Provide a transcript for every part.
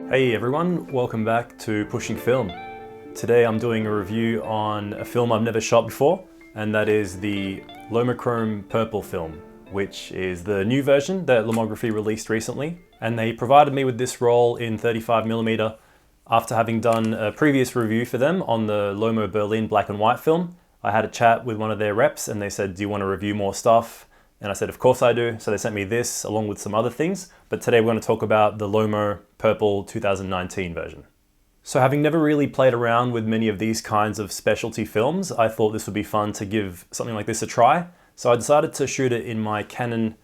Hey everyone, welcome back to Pushing Film. Today I'm doing a review on a film I've never shot before, and that is the Lomochrome Purple film, which is the new version that Lomography released recently. And they provided me with this roll in 35mm after having done a previous review for them on the Lomo Berlin black and white film. I had a chat with one of their reps and they said, do you want to review more stuff? And I said, of course I do. So they sent me this along with some other things. But today we're going to talk about the Lomo Purple 2019 version. So having never really played around with many of these kinds of specialty films, I thought this would be fun to give something like this a try. So I decided to shoot it in my Canon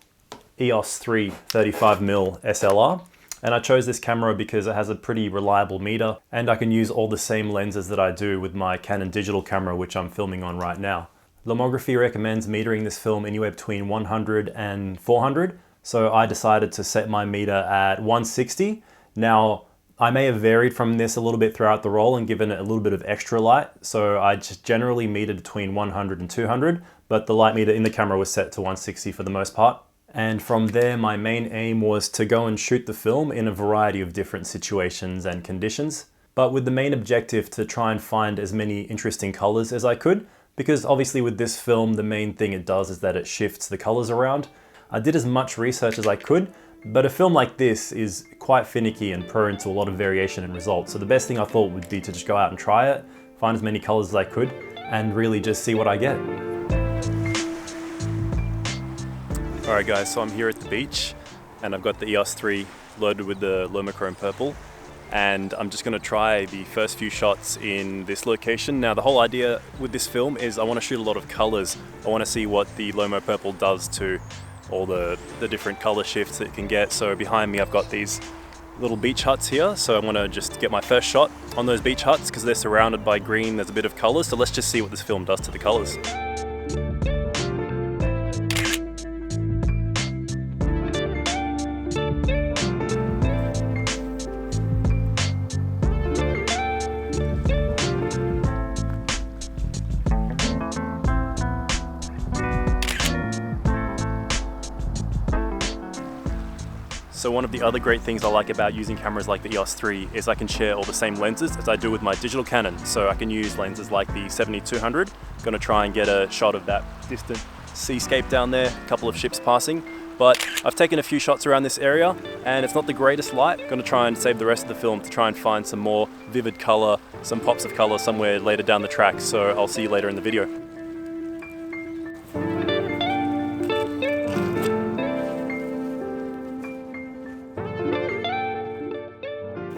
EOS 3 35mm SLR. And I chose this camera because it has a pretty reliable meter and I can use all the same lenses that I do with my Canon digital camera, which I'm filming on right now. Lomography recommends metering this film anywhere between 100 and 400. So I decided to set my meter at 160. Now, I may have varied from this a little bit throughout the roll and given it a little bit of extra light. So I just generally metered between 100 and 200, but the light meter in the camera was set to 160 for the most part. And from there, my main aim was to go and shoot the film in a variety of different situations and conditions, but with the main objective to try and find as many interesting colors as I could, because obviously with this film, the main thing it does is that it shifts the colors around. I did as much research as I could, but a film like this is quite finicky and prone to a lot of variation in results. So the best thing I thought would be to just go out and try it, find as many colors as I could, and really just see what I get. All right guys, so I'm here at the beach and I've got the EOS 3 loaded with the Lomochrome Purple, and I'm just gonna try the first few shots in this location. Now the whole idea with this film is I wanna shoot a lot of colors. I wanna see what the Lomo Purple does to all the different color shifts that it can get. So behind me I've got these little beach huts here, so I wanna just get my first shot on those beach huts because they're surrounded by green, there's a bit of color, so let's just see what this film does to the colors. So one of the other great things I like about using cameras like the EOS 3 is I can share all the same lenses as I do with my digital Canon. So I can use lenses like the 7200. I'm gonna try and get a shot of that distant seascape down there, a couple of ships passing. But I've taken a few shots around this area and it's not the greatest light. I'm gonna try and save the rest of the film to try and find some more vivid color, some pops of color somewhere later down the track. So I'll see you later in the video.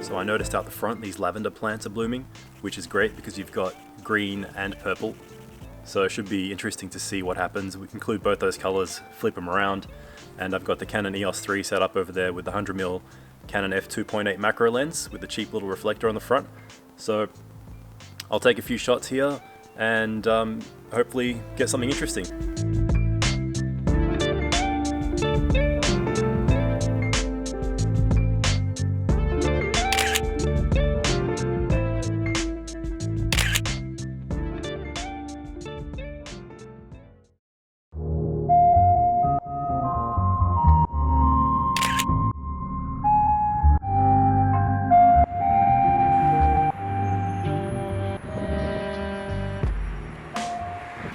So I noticed out the front these lavender plants are blooming, which is great because you've got green and purple. So it should be interesting to see what happens. We can include both those colors, flip them around, and I've got the Canon EOS 3 set up over there with the 100mm Canon f2.8 macro lens with the cheap little reflector on the front. So I'll take a few shots here and hopefully get something interesting.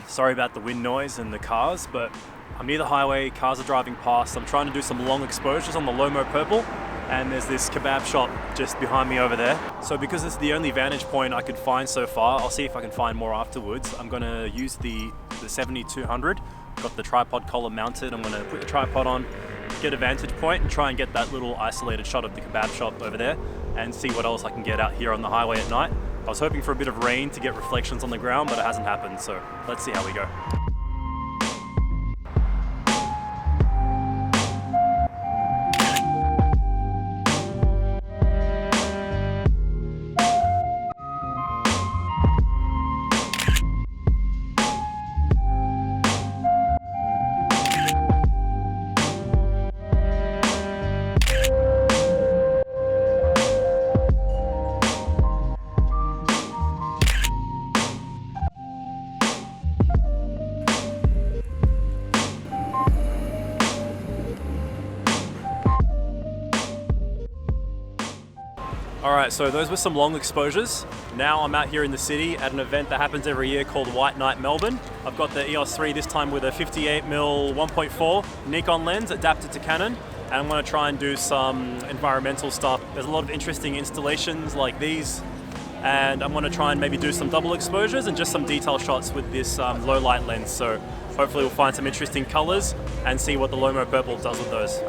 Sorry about the wind noise and the cars, but I'm near the highway, cars are driving past. I'm trying to do some long exposures on the Lomo Purple, and there's this kebab shop just behind me over there. So because it's the only vantage point I could find so far, I'll see if I can find more afterwards. I'm gonna use the 7200. Got the tripod collar mounted. I'm gonna put the tripod on, get a vantage point and try and get that little isolated shot of the kebab shop over there and see what else I can get out here on the highway at night. I was hoping for a bit of rain to get reflections on the ground, but it hasn't happened, so let's see how we go. Alright, so those were some long exposures. Now I'm out here in the city at an event that happens every year called White Night Melbourne. I've got the EOS 3 this time with a 58mm 1.4 Nikon lens adapted to Canon, and I'm going to try and do some environmental stuff. There's a lot of interesting installations like these, and I'm going to try and maybe do some double exposures and just some detail shots with this low light lens. So hopefully we'll find some interesting colors and see what the Lomo Purple does with those.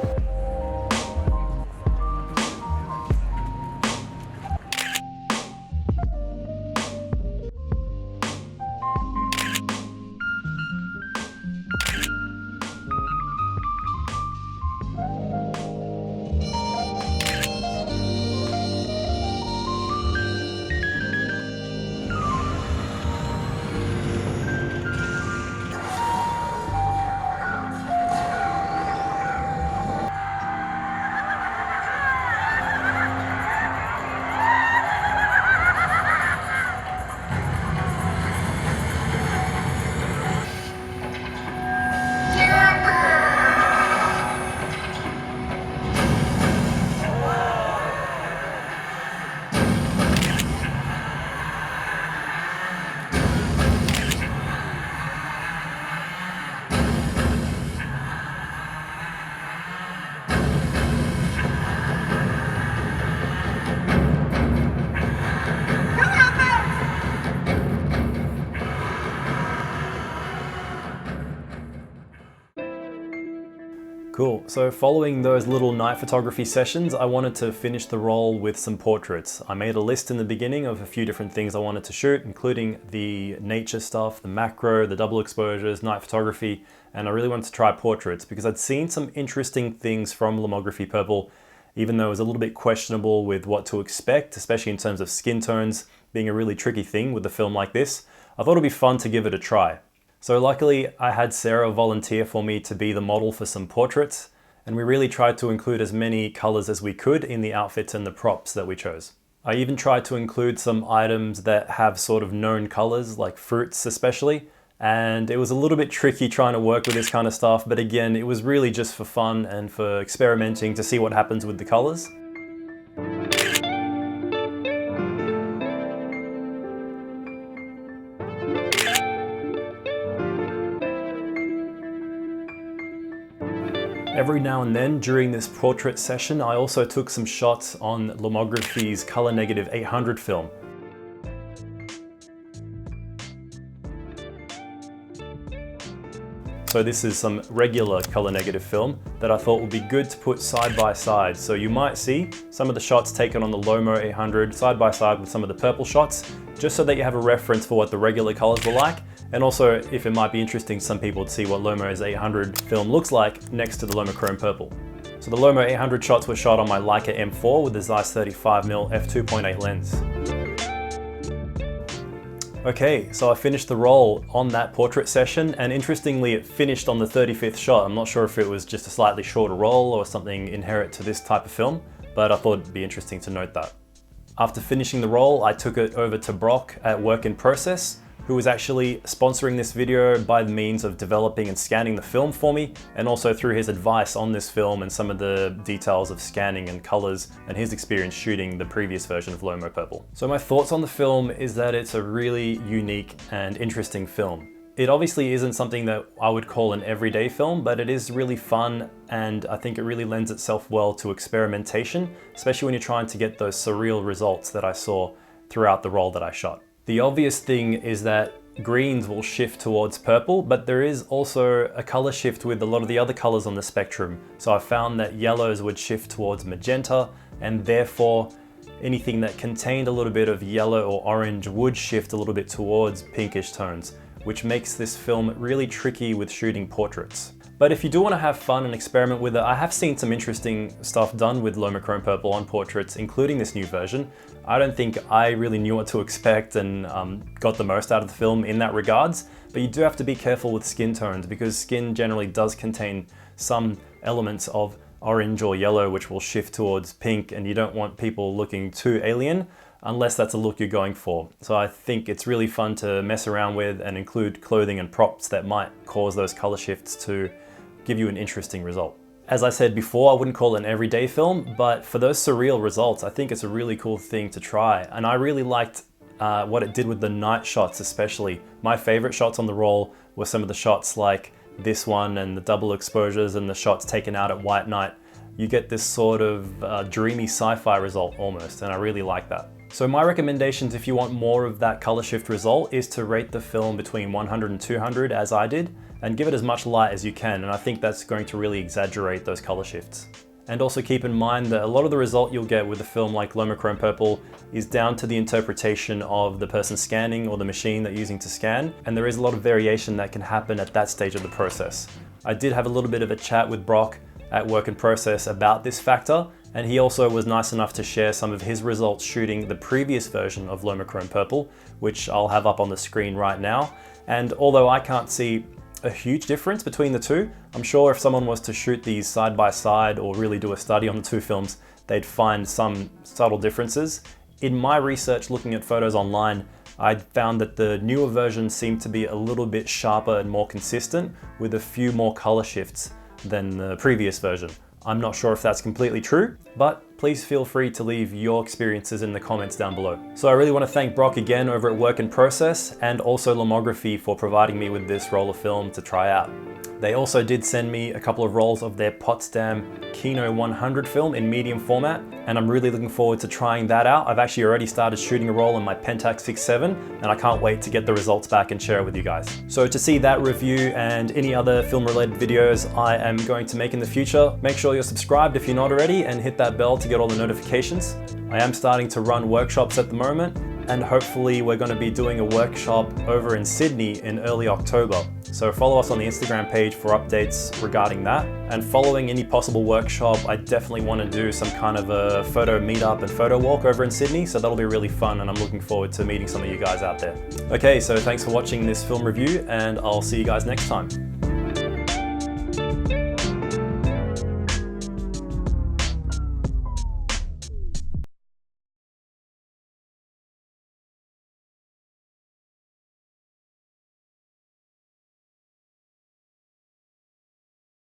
Cool, so following those little night photography sessions, I wanted to finish the roll with some portraits. I made a list in the beginning of a few different things I wanted to shoot, including the nature stuff, the macro, the double exposures, night photography, and I really wanted to try portraits because I'd seen some interesting things from Lomography Purple, even though it was a little bit questionable with what to expect, especially in terms of skin tones being a really tricky thing with a film like this. I thought it'd be fun to give it a try. So luckily I had Sarah volunteer for me to be the model for some portraits, and we really tried to include as many colors as we could in the outfits and the props that we chose. I even tried to include some items that have sort of known colors, like fruits especially, and it was a little bit tricky trying to work with this kind of stuff, but again, it was really just for fun and for experimenting to see what happens with the colors. Every now and then during this portrait session, I also took some shots on Lomography's color negative 800 film. So this is some regular color negative film that I thought would be good to put side by side. So you might see some of the shots taken on the Lomo 800 side by side with some of the purple shots, just so that you have a reference for what the regular colors were like. And also, if it might be interesting to some people to see what Lomo's 800 film looks like next to the Lomochrome Purple. So the Lomo 800 shots were shot on my Leica M4 with the Zeiss 35mm f2.8 lens. Okay, so I finished the roll on that portrait session, and interestingly it finished on the 35th shot. I'm not sure if it was just a slightly shorter roll or something inherent to this type of film, but I thought it'd be interesting to note that. After finishing the roll, I took it over to Brock at Work in Process, who was actually sponsoring this video by the means of developing and scanning the film for me, and also through his advice on this film and some of the details of scanning and colors and his experience shooting the previous version of Lomo Purple. So my thoughts on the film is that it's a really unique and interesting film. It obviously isn't something that I would call an everyday film, but it is really fun, and I think it really lends itself well to experimentation, especially when you're trying to get those surreal results that I saw throughout the roll that I shot. The obvious thing is that greens will shift towards purple, but there is also a color shift with a lot of the other colors on the spectrum. So I found that yellows would shift towards magenta, and therefore anything that contained a little bit of yellow or orange would shift a little bit towards pinkish tones, which makes this film really tricky with shooting portraits. But if you do want to have fun and experiment with it, I have seen some interesting stuff done with Lomochrome Purple on portraits, including this new version. I don't think I really knew what to expect and got the most out of the film in that regards, but you do have to be careful with skin tones because skin generally does contain some elements of orange or yellow which will shift towards pink, and you don't want people looking too alien unless that's a look you're going for. So I think it's really fun to mess around with and include clothing and props that might cause those color shifts to give you an interesting result. As I said before, I wouldn't call it an everyday film, but for those surreal results, I think it's a really cool thing to try. And I really liked what it did with the night shots especially. My favorite shots on the roll were some of the shots like this one and the double exposures and the shots taken out at white night. You get this sort of dreamy sci-fi result almost, and I really like that. So my recommendations if you want more of that color shift result is to rate the film between 100 and 200 as I did, and give it as much light as you can, and I think that's going to really exaggerate those color shifts. And also keep in mind that a lot of the result you'll get with a film like Lomochrome Purple is down to the interpretation of the person scanning or the machine they're using to scan, and there is a lot of variation that can happen at that stage of the process. I did have a little bit of a chat with Brock at Work in Process about this factor, and he also was nice enough to share some of his results shooting the previous version of Lomochrome Purple, which I'll have up on the screen right now. And although I can't see a huge difference between the two, I'm sure if someone was to shoot these side by side or really do a study on the two films, they'd find some subtle differences. In my research looking at photos online, I found that the newer version seemed to be a little bit sharper and more consistent with a few more color shifts than the previous version. I'm not sure if that's completely true, but please feel free to leave your experiences in the comments down below. So I really want to thank Brock again over at Work in Process, and also Lomography for providing me with this roll of film to try out. They also did send me a couple of rolls of their Potsdam Kino 100 film in medium format, and I'm really looking forward to trying that out. I've actually already started shooting a roll in my Pentax 6.7, and I can't wait to get the results back and share it with you guys. So to see that review and any other film related videos I am going to make in the future, make sure you're subscribed if you're not already, and hit that bell to get all the notifications. I am starting to run workshops at the moment, and hopefully we're going to be doing a workshop over in Sydney in early October. So follow us on the Instagram page for updates regarding that. And following any possible workshop, I definitely want to do some kind of a photo meetup and photo walk over in Sydney, so that'll be really fun, and I'm looking forward to meeting some of you guys out there. Okay, so thanks for watching this film review, and I'll see you guys next time.